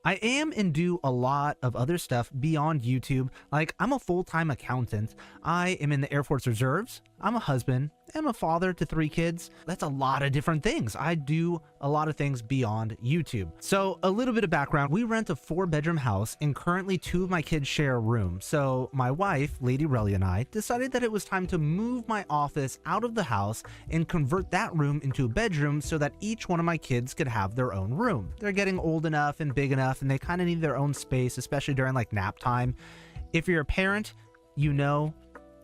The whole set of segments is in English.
I am and do a lot of other stuff beyond YouTube. Like, I'm a full-time accountant. I am in the Air Force Reserves. I'm a husband. I'm a father to 3 kids. That's a lot of different things. I do a lot of things beyond YouTube. So a little bit of background. We rent a 4-bedroom house and currently 2 of my kids share a room. So my wife, Lady Relyea, and I decided that it was time to move my office out of the house and convert that room into a bedroom so that each one of my kids could have their own room. They're getting old enough and big enough and they kind of need their own space, especially during like nap time. If you're a parent, you know,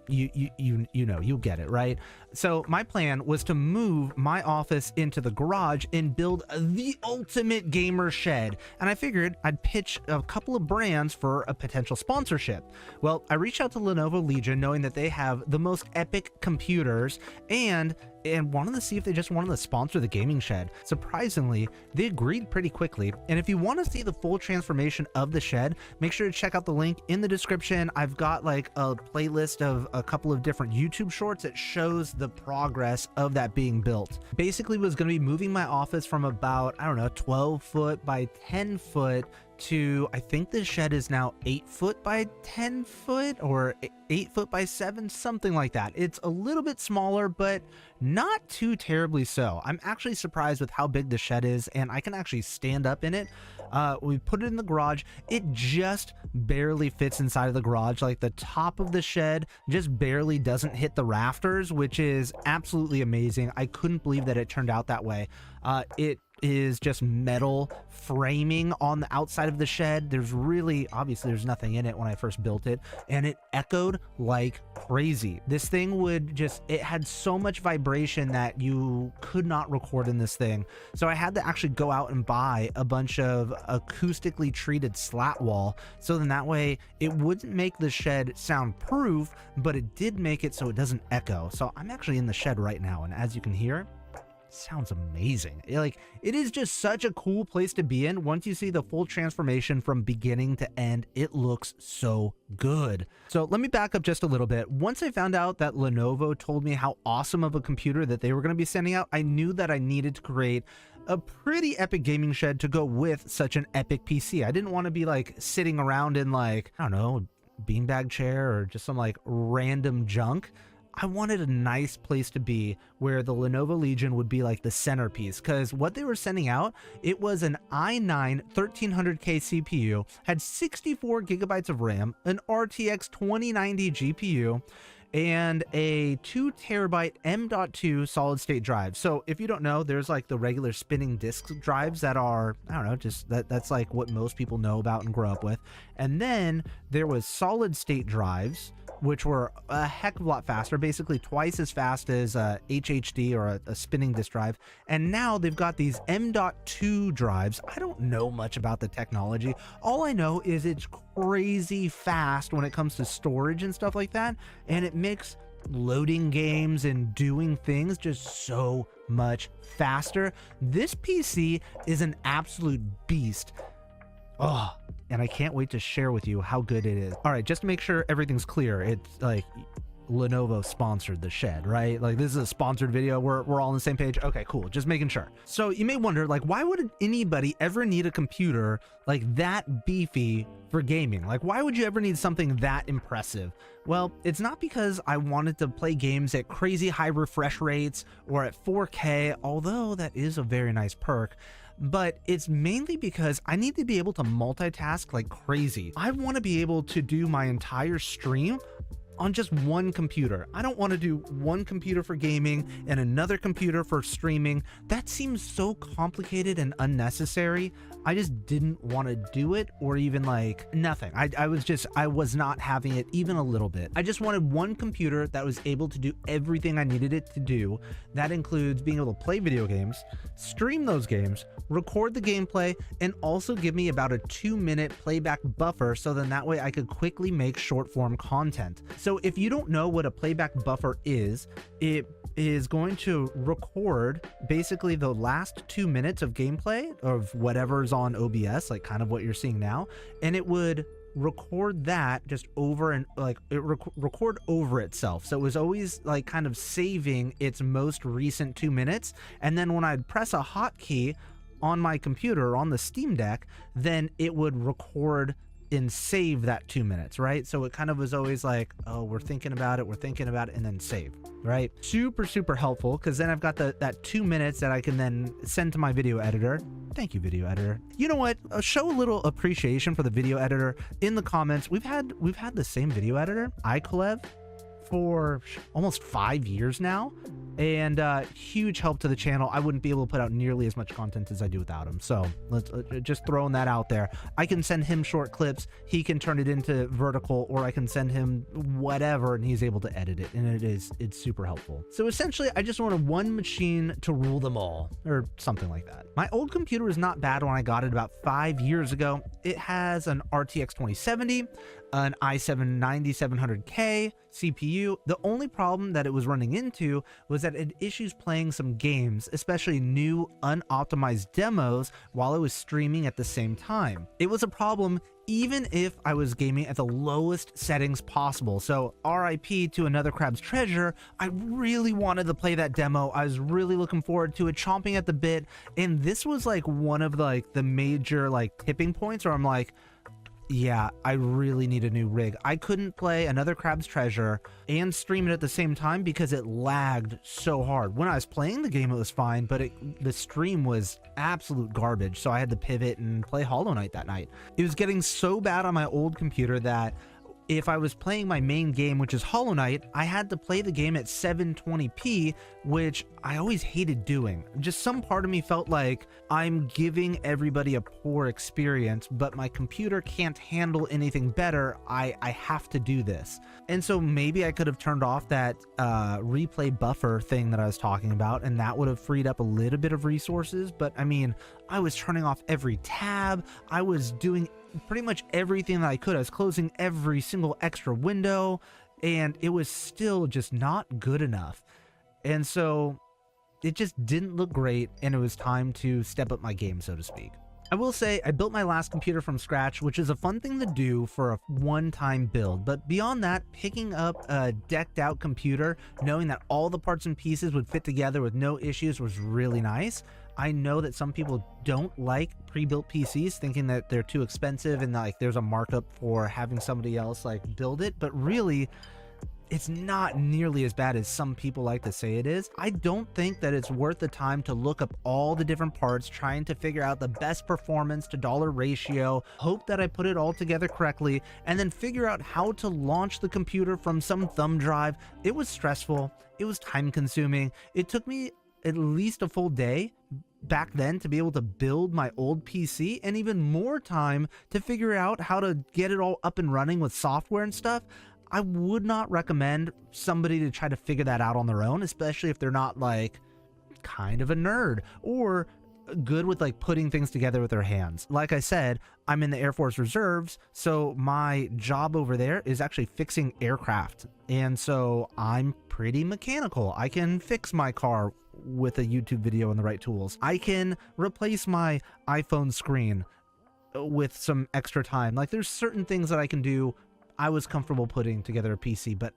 you'll get it, right? So my plan was to move my office into the garage and build the ultimate gamer shed. And I figured I'd pitch a couple of brands for a potential sponsorship. Well, I reached out to LenovoLegion knowing that they have the most epic computers and wanted to see if they just wanted to sponsor the gaming shed. Surprisingly, they agreed pretty quickly. And if you want to see the full transformation of the shed, make sure to check out the link in the description. I've got like a playlist of a couple of different YouTube shorts that shows the progress of that being built. Basically was going to be moving my office from about, I don't know, 12 foot by 10 foot to, I think this shed is now 8 foot by 10 foot or 8 foot by 7, something like that. It's a little bit smaller, but not too terribly so. I'm actually surprised with how big the shed is, and I can actually stand up in it. We put it in the garage. It just barely fits inside of the garage. Like the top of the shed just barely doesn't hit the rafters, which is absolutely amazing. I couldn't believe that it turned out that way. It is just metal framing on the outside of the shed. There's really, obviously there's nothing in it when I first built it, and it echoed like crazy. This thing would just, it had so much vibration that you could not record in this thing. So I had to actually go out and buy a bunch of acoustically treated slat wall, so then that way it wouldn't make the shed soundproof, but it did make it so it doesn't echo. So I'm actually in the shed right now, and as you can hear, sounds amazing. It is just such a cool place to be in. Once you see the full transformation from beginning to end, it looks so good. So let me back up just a little bit. Once I found out that Lenovo told me how awesome of a computer that they were going to be sending out, I knew that I needed to create a pretty epic gaming shed to go with such an epic PC. I didn't want to be like sitting around in like, I don't know, beanbag chair or just some like random junk. I wanted a nice place to be where the LenovoLegion would be like the centerpiece, because what they were sending out, it was an i9 1300K CPU, had 64 gigabytes of RAM, an RTX 2090 GPU, and a 2 terabyte M.2 solid state drive. So if you don't know, there's like the regular spinning disk drives that are, I don't know, just that's like what most people know about and grow up with. And then there was solid state drives, which were a heck of a lot faster, basically twice as fast as a HHD or a spinning disk drive. And now they've got these M.2 drives. I don't know much about the technology. All I know is it's crazy fast when it comes to storage and stuff like that. And it makes loading games and doing things just so much faster. This PC is an absolute beast. Oh, and I can't wait to share with you how good it is. All right, just to make sure everything's clear, it's like Lenovo sponsored the shed, right? Like this is a sponsored video. We're all on the same page. Okay, cool. Just making sure. So you may wonder, like, why would anybody ever need a computer like that beefy for gaming? Like, why would you ever need something that impressive? Well, it's not because I wanted to play games at crazy high refresh rates or at 4K, although that is a very nice perk. But it's mainly because I need to be able to multitask like crazy. I want to be able to do my entire stream on just one computer. I don't want to do one computer for gaming and another computer for streaming. That seems so complicated and unnecessary. I just didn't want to do it, or even like nothing. I was not having it even a little bit. I just wanted one computer that was able to do everything I needed it to do. That includes being able to play video games, stream those games, record the gameplay, and also give me about a 2-minute playback buffer, so then that way I could quickly make short form content. So if you don't know what a playback buffer is, it is going to record basically the last 2 minutes of gameplay of whatever's on OBS, like kind of what you're seeing now, and it would record that just over and like record over itself. So it was always like kind of saving its most recent 2 minutes, and then when I'd press a hotkey on my computer or on the Steam Deck, then it would record and save that 2 minutes, right? So it kind of was always like, oh, we're thinking about it, and then save, right? Super helpful, because then I've got that 2 minutes that I can then send to my video editor. Thank you, video editor. You know what? Show a little appreciation for the video editor in the comments. We've had the same video editor, iColev, for almost 5 years now, and huge help to the channel. I wouldn't be able to put out nearly as much content as I do without him, so let's just throwing that out there. I can send him short clips, he can turn it into vertical, or I can send him whatever and he's able to edit it, and it's super helpful. So essentially I just wanted one machine to rule them all, or something like that. My old computer was not bad when I got it about 5 years ago. It has an RTX 2070, an i7-9700K CPU. The only problem that it was running into was that it had issues playing some games, especially new unoptimized demos, while it was streaming at the same time. It was a problem even if I was gaming at the lowest settings possible. So RIP to Another Crab's Treasure, I really wanted to play that demo. I was really looking forward to it, chomping at the bit, and this was like one of the major tipping points where I'm like, yeah, I really need a new rig. I couldn't play Another Crab's Treasure and stream it at the same time because it lagged so hard. When I was playing the game, it was fine, but the stream was absolute garbage, so I had to pivot and play Hollow Knight that night. It was getting so bad on my old computer that if I was playing my main game, which is Hollow Knight, I had to play the game at 720p, which I always hated doing. Just some part of me felt like I'm giving everybody a poor experience, but my computer can't handle anything better. I have to do this. And so maybe I could have turned off that replay buffer thing that I was talking about, and that would have freed up a little bit of resources. But I mean, I was turning off every tab. I was doing pretty much everything that I could. I was closing every single extra window, and it was still just not good enough. And so it just didn't look great, and it was time to step up my game, so to speak. I will say I built my last computer from scratch, which is a fun thing to do for a one-time build, but beyond that, picking up a decked out computer, knowing that all the parts and pieces would fit together with no issues, was really nice. I know that some people don't like pre-built PCs, thinking that they're too expensive and there's a markup for having somebody else build it, but really it's not nearly as bad as some people like to say it is. I don't think that it's worth the time to look up all the different parts, trying to figure out the best performance to dollar ratio, hope that I put it all together correctly, and then figure out how to launch the computer from some thumb drive. It was stressful. It was time consuming. It took me at least a full day back then to be able to build my old PC, and even more time to figure out how to get it all up and running with software and stuff. I would not recommend somebody to try to figure that out on their own, especially if they're not kind of a nerd or good with putting things together with their hands. Like I said, I'm in the Air Force Reserves, so my job over there is actually fixing aircraft, and so I'm pretty mechanical. I can fix my car with a YouTube video and the right tools. I can replace my iPhone screen with some extra time. There's certain things that I can do. I was comfortable putting together a PC, but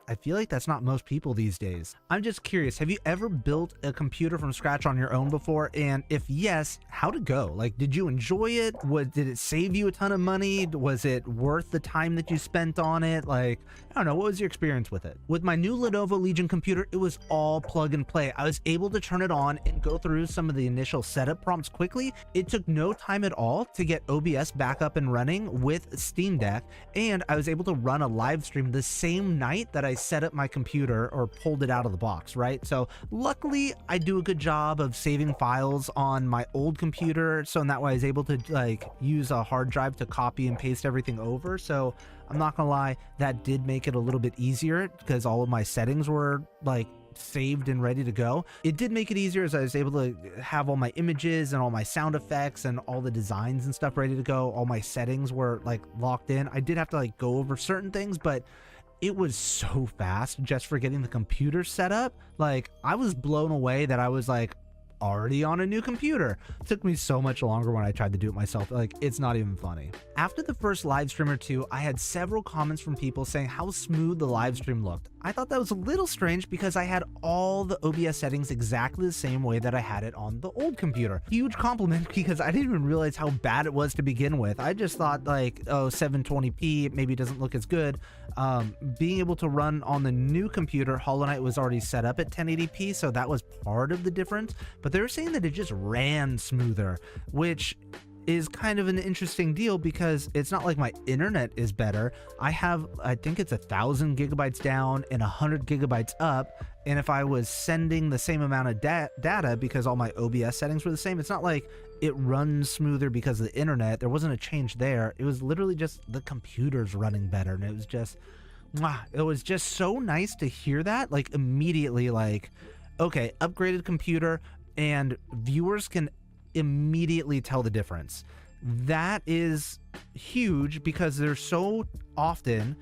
I feel like that's not most people these days. I'm just curious, have you ever built a computer from scratch on your own before? And if yes, how'd it go? Did you enjoy it? Did it save you a ton of money? Was it worth the time that you spent on it? I don't know, what was your experience with it? With my new LenovoLegion computer, it was all plug and play. I was able to turn it on and go through some of the initial setup prompts quickly. It took no time at all to get OBS back up and running with Steam Deck, and I was able to run a live stream the same night that I set up my computer or pulled it out of the box, right? So luckily I do a good job of saving files on my old computer, so in that way I was able to use a hard drive to copy and paste everything over. So I'm not gonna lie, that did make it a little bit easier because all of my settings were saved and ready to go. It did make it easier as I was able to have all my images and all my sound effects and all the designs and stuff ready to go. All my settings were locked in. I did have to go over certain things, but it was so fast just for getting the computer set up. I was blown away that I was already on a new computer. It took me so much longer when I tried to do it myself. Like, it's not even funny. After the first live stream or two, I had several comments from people saying how smooth the live stream looked. I thought that was a little strange because I had all the OBS settings exactly the same way that I had it on the old computer. Huge compliment, because I didn't even realize how bad it was to begin with. I just thought like, oh, 720p, maybe it doesn't look as good. Being able to run on the new computer, Hollow Knight was already set up at 1080p, so that was part of the difference. But they were saying that it just ran smoother, which is kind of an interesting deal because it's not like my internet is better. I think it's 1,000 gigabytes down and 100 gigabytes up, and if I was sending the same amount of data because all my OBS settings were the same, it's not like it runs smoother because of the internet. There wasn't a change there. It was literally just the computer's running better, and it was just so nice to hear that, like, immediately, like, okay, upgraded computer, and viewers can immediately tell the difference. That is huge because there's so often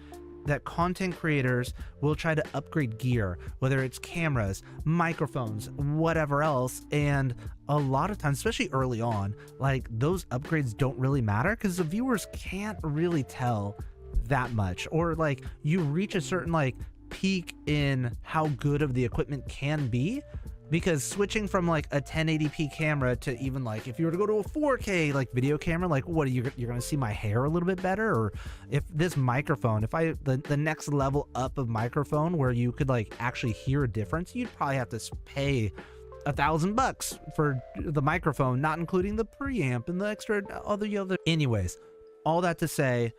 that content creators will try to upgrade gear, whether it's cameras, microphones, whatever else, and a lot of times, especially early on, like, those upgrades don't really matter because the viewers can't really tell that much, or like you reach a certain like peak in how good of the equipment can be, because switching from like a 1080p camera to even like if you were to go to a 4K like video camera, like what are you're gonna see my hair a little bit better? Or if this microphone, if the next level up of microphone where you could like actually hear a difference, you'd probably have to pay $1,000 for the microphone, not including the preamp and the extra other. Anyways, all that to say,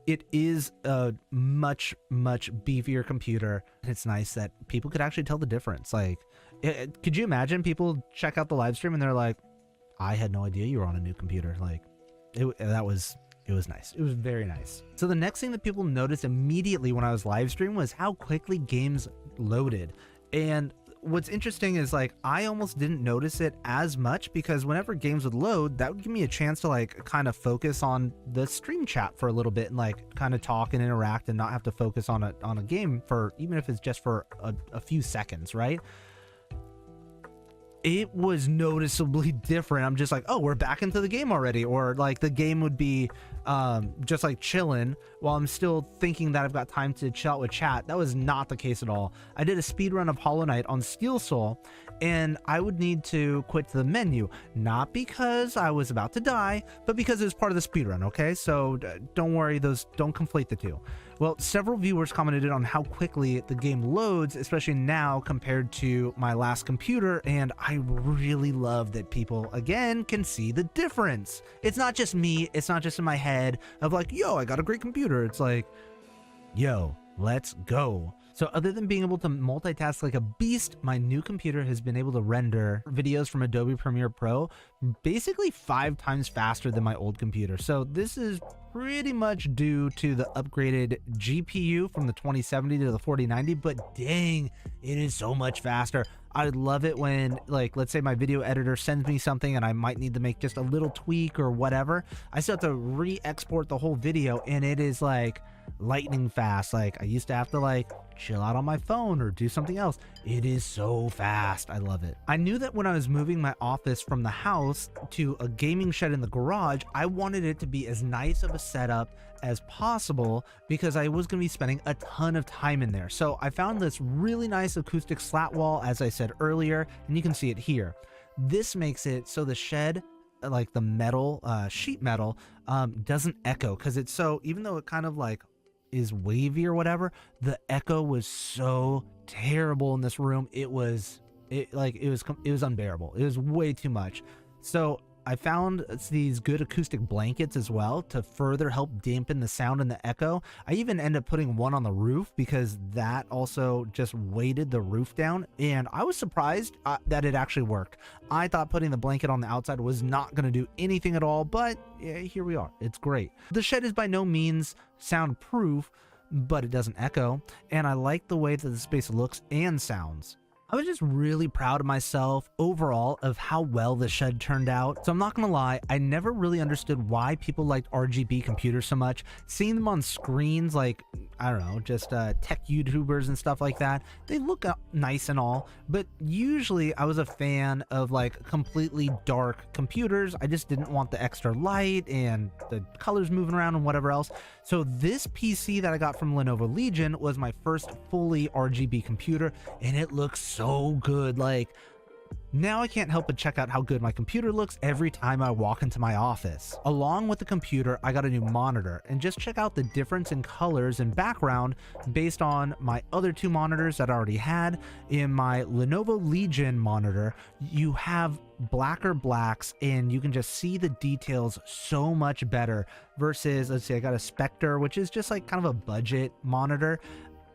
it is a much beefier computer. It's nice that people could actually tell the difference. Like, could you imagine people check out the live stream and they're like, I had no idea you were on a new computer. Like, it was nice. It was very nice. So the next thing that people noticed immediately when I was live streaming was how quickly games loaded. And what's interesting is like I almost didn't notice it as much because whenever games would load, that would give me a chance to like kind of focus on the stream chat for a little bit and like kind of talk and interact and not have to focus on a game for, even if it's just for a few seconds, right? It was noticeably different. I'm just like, oh, we're back into the game already. Or like the game would be just like chilling while I'm still thinking that I've got time to chill out with chat. That was not the case at all. I did a speed run of Hollow Knight on Steel Soul, and I would need to quit the menu, not because I was about to die, but because it was part of the speed run. Okay, so don't worry, don't conflate the two. Well, several viewers commented on how quickly the game loads, especially now compared to my last computer, and I really love that people, again, can see the difference. It's not just me, it's not just in my head of like, yo, I got a great computer. It's like, yo, let's go. So other than being able to multitask like a beast, my new computer has been able to render videos from Adobe Premiere Pro basically 5 times faster than my old computer. So this is pretty much due to the upgraded GPU from the 2070 to the 4090, but dang, it is so much faster. I love it when, like, let's say my video editor sends me something and I might need to make just a little tweak or whatever. I still have to re-export the whole video, and it is like lightning fast. Like, I used to have to like chill out on my phone or do something else. It is so fast. I love it. I knew that when I was moving my office from the house to a gaming shed in the garage, I wanted it to be as nice of a setup as possible because I was going to be spending a ton of time in there. So I found this really nice acoustic slat wall, as I said earlier, and you can see it here. This makes it so the shed, like the metal, sheet metal, doesn't echo, because it's so, even though it kind of like is wavy or whatever, the echo was so terrible in this room. It was unbearable. It was way too much. So I found these good acoustic blankets as well to further help dampen the sound and the echo. I even ended up putting one on the roof because that also just weighted the roof down, and I was surprised that it actually worked. I thought putting the blanket on the outside was not going to do anything at all, but yeah, here we are. It's great. The shed is by no means soundproof, but it doesn't echo, and I like the way that the space looks and sounds. I was just really proud of myself overall of how well the shed turned out. So I'm not gonna lie, I never really understood why people liked RGB computers so much. Seeing them on screens, like, I don't know, just tech YouTubers and stuff like that. They look nice and all, but usually I was a fan of like completely dark computers. I just didn't want the extra light and the colors moving around and whatever else. So this PC that I got from LenovoLegion was my first fully RGB computer, and it looks so good. Like, now I can't help but check out how good my computer looks every time I walk into my office. Along with the computer, I got a new monitor, and just check out the difference in colors and background based on my other two monitors that I already had. In my LenovoLegion monitor, you have blacker blacks and you can just see the details so much better versus, let's say I got a Spectre, which is just like kind of a budget monitor.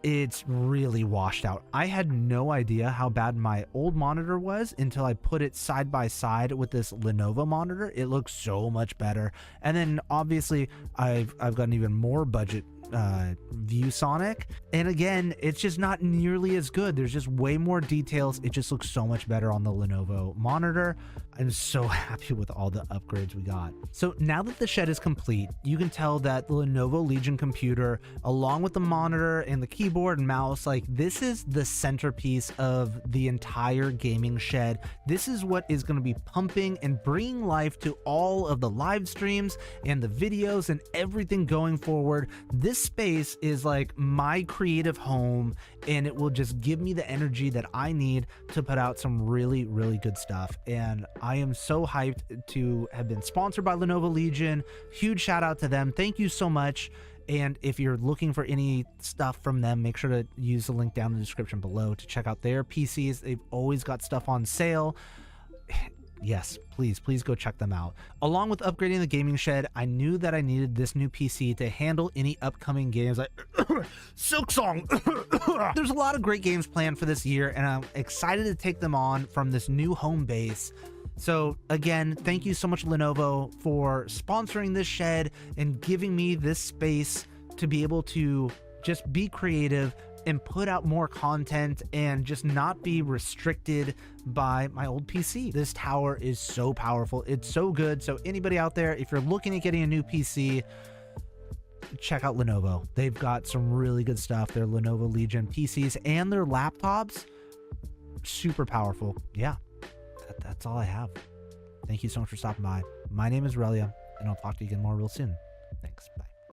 It's really washed out. I had no idea how bad my old monitor was until I put it side by side with this Lenovo monitor. It looks so much better. And then obviously I've gotten even more budget ViewSonic, and again, it's just not nearly as good. There's just way more details. It just looks so much better on the Lenovo monitor. I'm so happy with all the upgrades we got. So now that the shed is complete, you can tell that the LenovoLegion computer, along with the monitor and the keyboard and mouse, like, this is the centerpiece of the entire gaming shed. This is what is going to be pumping and bringing life to all of the live streams and the videos and everything going forward. This space is like my creative home, and it will just give me the energy that I need to put out some really, really good stuff. And I am so hyped to have been sponsored by LenovoLegion. Huge shout out to them. Thank you so much. And if you're looking for any stuff from them, make sure to use the link down in the description below to check out their PCs. They've always got stuff on sale. Yes, please go check them out. Along with upgrading the gaming shed, I knew that I needed this new PC to handle any upcoming games like Silksong. There's a lot of great games planned for this year, and I'm excited to take them on from this new home base. So again, thank you so much, Lenovo, for sponsoring this shed and giving me this space to be able to just be creative and put out more content and just not be restricted by my old PC. This tower is so powerful. It's so good. So anybody out there, if you're looking at getting a new PC, check out Lenovo. They've got some really good stuff. Their LenovoLegion PCs and their laptops, super powerful. Yeah, that's all I have. Thank you so much for stopping by. My name is Relyea, and I'll talk to you again more real soon. Thanks. Bye.